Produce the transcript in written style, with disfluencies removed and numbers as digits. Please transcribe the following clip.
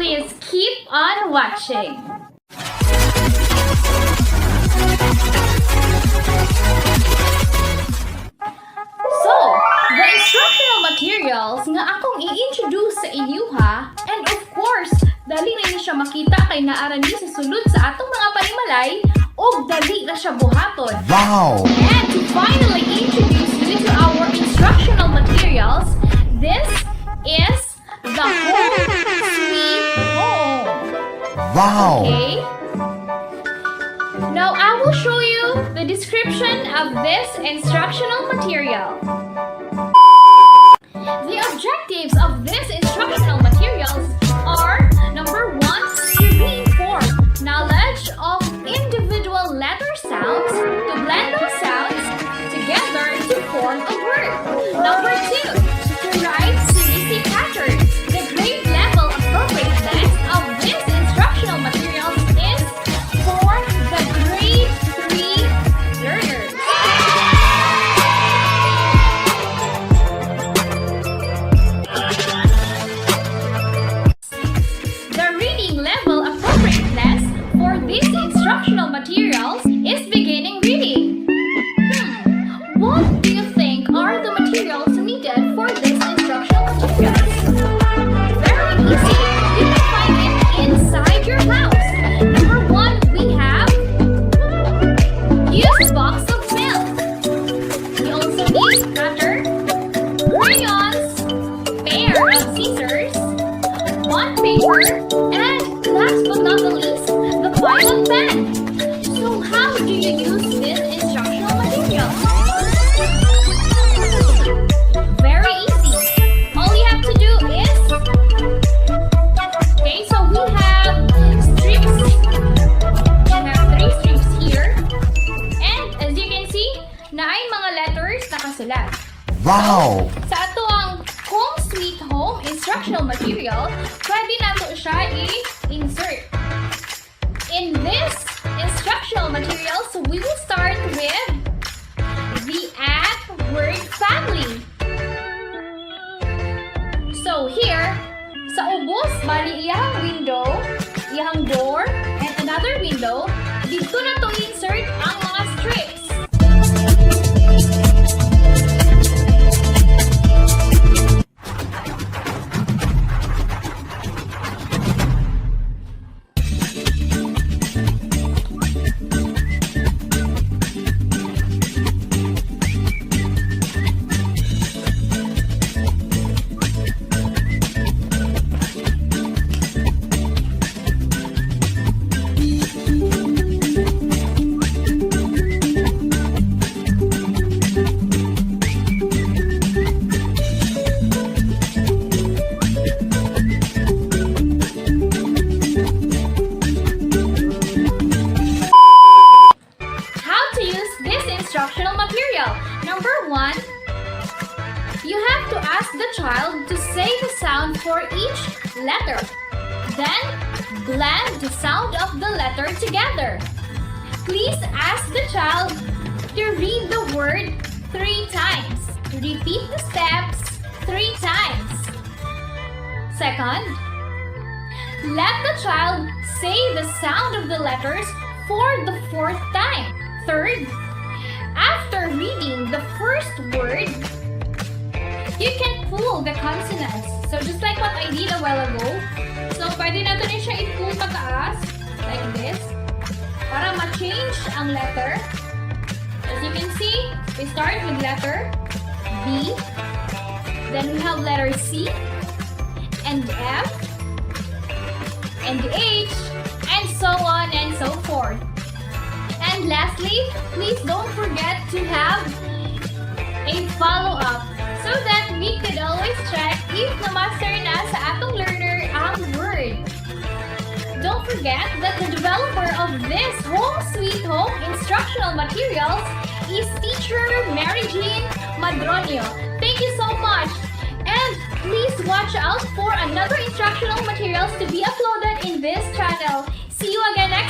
Please keep on watching. So, the instructional materials nga akong i-introduce sa inyo ha, and of course, dali na siya makita kay naarani sa sulod sa atong mga panimalay o dali na siya buhaton. Wow! And to finally introduce you to our instructional materials, this is the Home Sweet Home. Wow! Okay? Now I will show you the description of this instructional material. The objectives of this instructional materials are: number 1, to reinforce knowledge of individual letter sounds, to blend those sounds together to form a word. Number 2, to write CBC patterns. The grade level appropriateness of this instructional materials is for the grade 3 learners. The reading level appropriateness for these instructional materials is beginning reading. What do you think are the materials needed for this instructional materials? Very easy. You can find it inside your house. Number 1, we have used box of milk. We also need cutter, crayons, pair of scissors, one paper, and last but not the least, the pilot pen. So how do you use this instructional material? Very easy. All you have to do is, okay, so we have strips. We have 3 strips here. And as you can see, naay mga letters nakasulat. Wow! Sa ato ang Home Sweet Home instructional material, pwede nato siya i-insert. In this instructional material, so we will start with the at word family. So here, sa ubos, bali iyang window, iyang door, and another window, dito na to insert ang mga strips. Instructional material. Number 1, you have to ask the child to say the sound for each letter. Then, blend the sound of the letter together. Please ask the child to read the word 3 times. Repeat the steps 3 times. Second, let the child say the sound of the letters for the 4th time. Third, after reading the first word, you can pull the consonants. So just like what I did a while ago. So pwede natin siya i-pull pataas, like this, para ma-change ang letter. As you can see, we start with letter B, then we have letter C, and F, and H, and so on and so forth. And lastly, please don't forget to have a follow-up so that we could always check if na-master na sa atong learner ang word. Don't forget that the developer of this Home Sweet Home instructional materials is teacher Mary Jean Madrono. Thank you so much! And please watch out for another instructional materials to be uploaded in this channel. See you again next